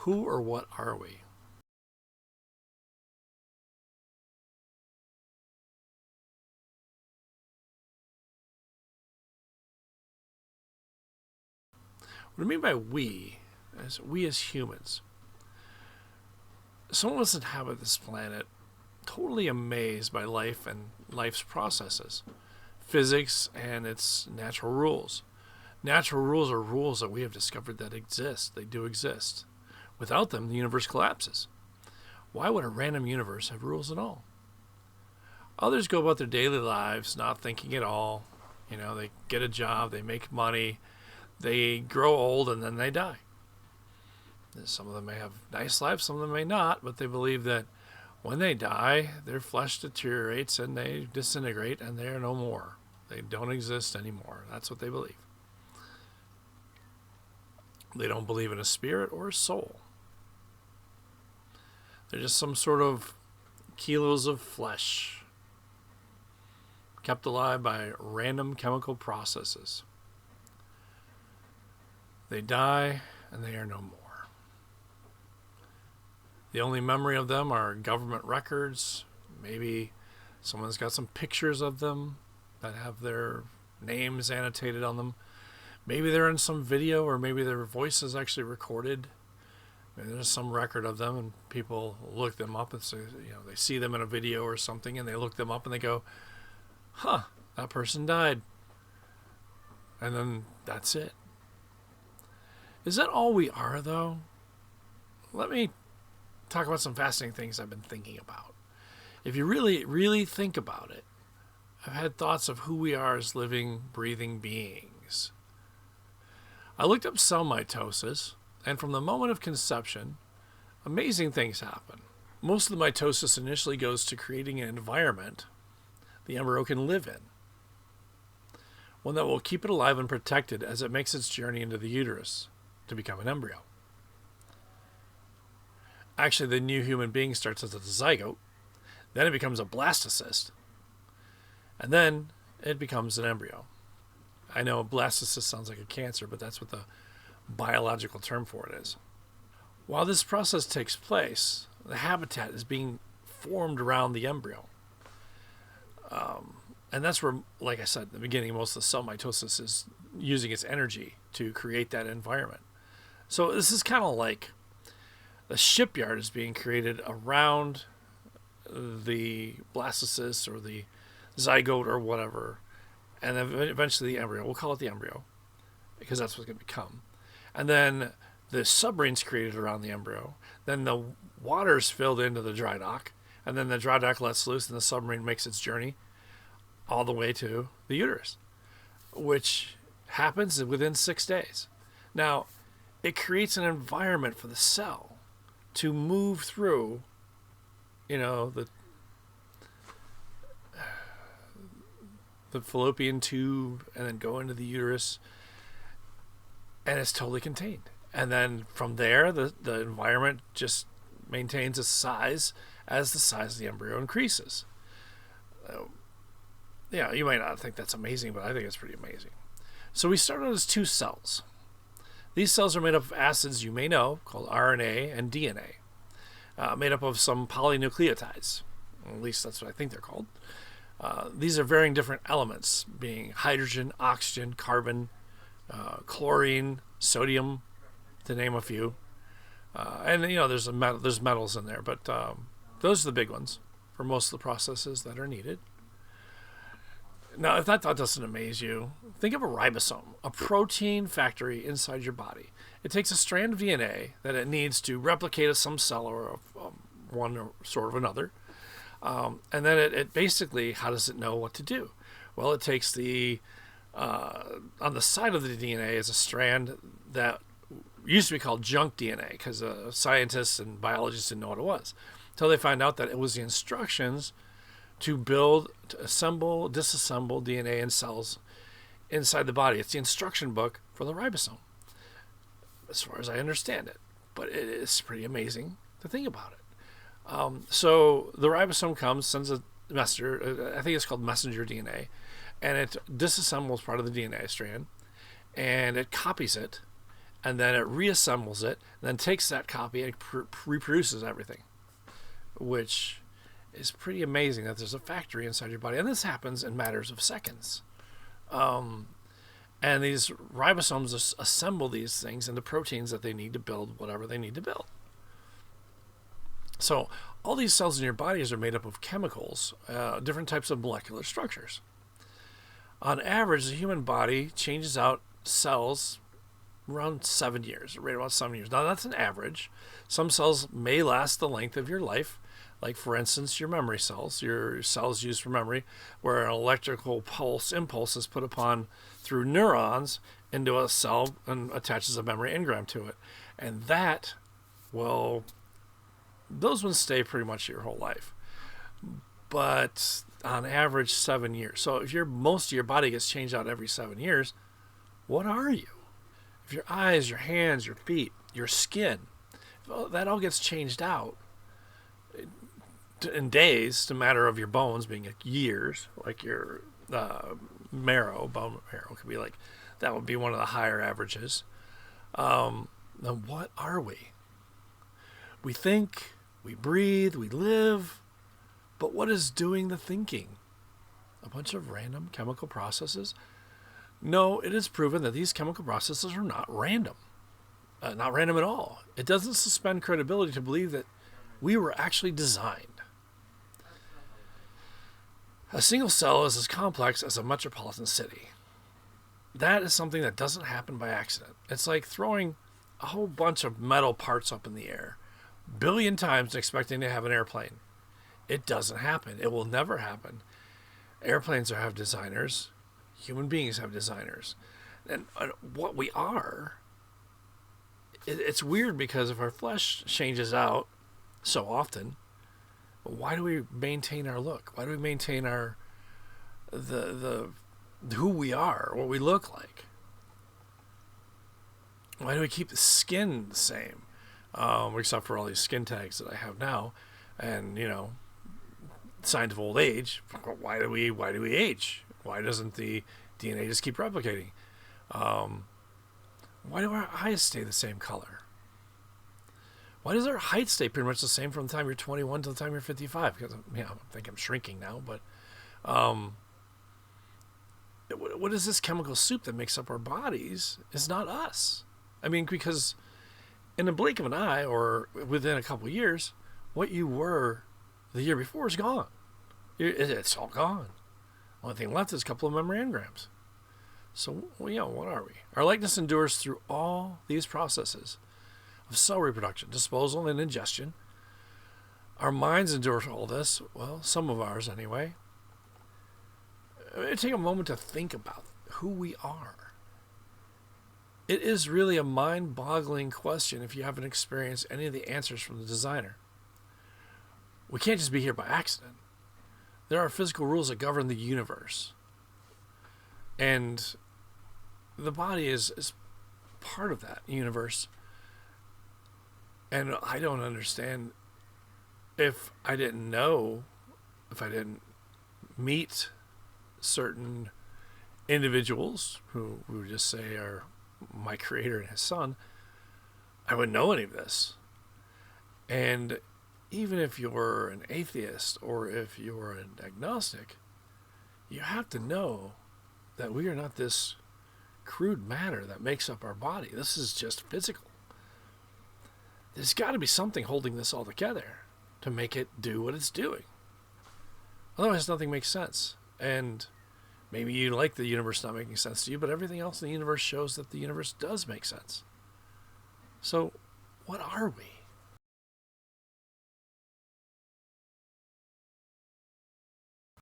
Who or what are we? What I mean by we is we as humans. Some of us inhabit this planet totally amazed by life and life's processes, physics and its natural rules. Natural rules are rules that we have discovered that exist. They do exist. Without them, the universe collapses. Why would a random universe have rules at all? Others go about their daily lives not thinking at all. They get a job, they make money, they grow old, and then they die. Some of them may have nice lives, some of them may not, but they believe that when they die, their flesh deteriorates and they disintegrate and they are no more. They don't exist anymore. That's what they believe. They don't believe in a spirit or a soul. They're just some sort of kilos of flesh kept alive by random chemical processes. They die and they are no more. The only memory of them are government records. Maybe someone's got some pictures of them that have their names annotated on them. Maybe they're in some video, or maybe their voice is actually recorded. Maybe there's some record of them, and people look them up and say, they see them in a video or something, and they look them up and they go, "Huh, that person died." And then that's it. Is that all we are, though? Let me talk about some fascinating things I've been thinking about. If you really, really think about it, I've had thoughts of who we are as living, breathing beings. I looked up cell mitosis, and from the moment of conception, amazing things happen. Most of the mitosis initially goes to creating an environment the embryo can live in, one that will keep it alive and protected as it makes its journey into the uterus to become an embryo. Actually, the new human being starts as a zygote, then it becomes a blastocyst, and then it becomes an embryo. I know blastocyst sounds like a cancer, but that's what the biological term for it is. While this process takes place, the habitat is being formed around the embryo. And that's where, like I said at the beginning, most of the cell mitosis is using its energy to create that environment. So this is kind of like the shipyard is being created around the blastocyst or the zygote or whatever, and then eventually the embryo. We'll call it the embryo because that's what's going to become. And then the submarine's created around the embryo. Then the water's filled into the dry dock, and then the dry dock lets loose, and the submarine makes its journey all the way to the uterus, which happens within 6 days. Now, it creates an environment for the cell to move through, the fallopian tube and then go into the uterus, and it's totally contained. And then from there, the environment just maintains its size as the size of the embryo increases. You might not think that's amazing, but I think it's pretty amazing. So we start out as two cells. These cells are made up of acids you may know, called RNA and DNA, made up of some polynucleotides. At least that's what I think they're called. These are varying different elements, being hydrogen, oxygen, carbon, chlorine, sodium, to name a few. And there's metals in there, but those are the big ones for most of the processes that are needed. Now, if that thought doesn't amaze you, think of a ribosome, a protein factory inside your body. It takes a strand of DNA that it needs to replicate as some cell or one or sort of another. And then it basically, how does it know what to do? Well, it takes on the side of the DNA is a strand that used to be called junk DNA because scientists and biologists didn't know what it was until they find out that it was the instructions to build, to assemble, disassemble DNA in cells inside the body. It's the instruction book for the ribosome, as far as I understand it. But it is pretty amazing to think about it. So the ribosome comes, sends a messenger, I think it's called messenger DNA, and it disassembles part of the DNA strand, and it copies it, and then it reassembles it, and then takes that copy and reproduces everything, which is pretty amazing that there's a factory inside your body. And this happens in matters of seconds. And these ribosomes assemble these things into proteins that they need to build whatever they need to build. So all these cells in your bodies are made up of chemicals, different types of molecular structures. On average, the human body changes out cells around 7 years, right about 7 years. Now, that's an average. Some cells may last the length of your life, like, for instance, your memory cells, your cells used for memory, where an electrical impulse is put upon through neurons into a cell and attaches a memory engram to it. And that, well, those ones stay pretty much your whole life. But on average, 7 years. So if most of your body gets changed out every 7 years, what are you? If your eyes, your hands, your feet, your skin, if that all gets changed out in days, to matter of your bones being like years, like your marrow, bone marrow could be like, that would be one of the higher averages. Then what are we? We think, we breathe, we live, but what is doing the thinking? A bunch of random chemical processes? No, it is proven that these chemical processes are not random. Not random at all. It doesn't suspend credibility to believe that we were actually designed. A single cell is as complex as a metropolitan city. That is something that doesn't happen by accident. It's like throwing a whole bunch of metal parts up in the air, a billion times, and expecting to have an airplane. It doesn't happen. It will never happen. Airplanes have designers. Human beings have designers. And what we are, it's weird, because if our flesh changes out so often, why do we maintain our look? Why do we maintain our the who we are, what we look like? Why do we keep the skin the same? Except for all these skin tags that I have now, and signs of old age. Why do we age? Why doesn't the DNA just keep replicating? Why do our eyes stay the same color? Why does our height stay pretty much the same from the time you're 21 to the time you're 55? Because I think I'm shrinking now, but what is this chemical soup that makes up our bodies? It's not us. I mean, because in the blink of an eye, or within a couple of years, what you were the year before is gone. It's all gone. Only thing left is a couple of memory engrams. So, what are we? Our likeness endures through all these processes of cell reproduction, disposal, and ingestion. Our minds endure all this. Well, some of ours anyway. Take a moment to think about who we are. It is really a mind-boggling question if you haven't experienced any of the answers from the designer. We can't just be here by accident. There are physical rules that govern the universe. And the body is part of that universe. And I don't understand, if I didn't meet certain individuals who we would just say are my creator and his son, I wouldn't know any of this. And even if you're an atheist or if you're an agnostic, you have to know that we are not this crude matter that makes up our body. This is just physical. There's got to be something holding this all together to make it do what it's doing. Otherwise, nothing makes sense. And maybe you like the universe not making sense to you, but everything else in the universe shows that the universe does make sense. So, what are we?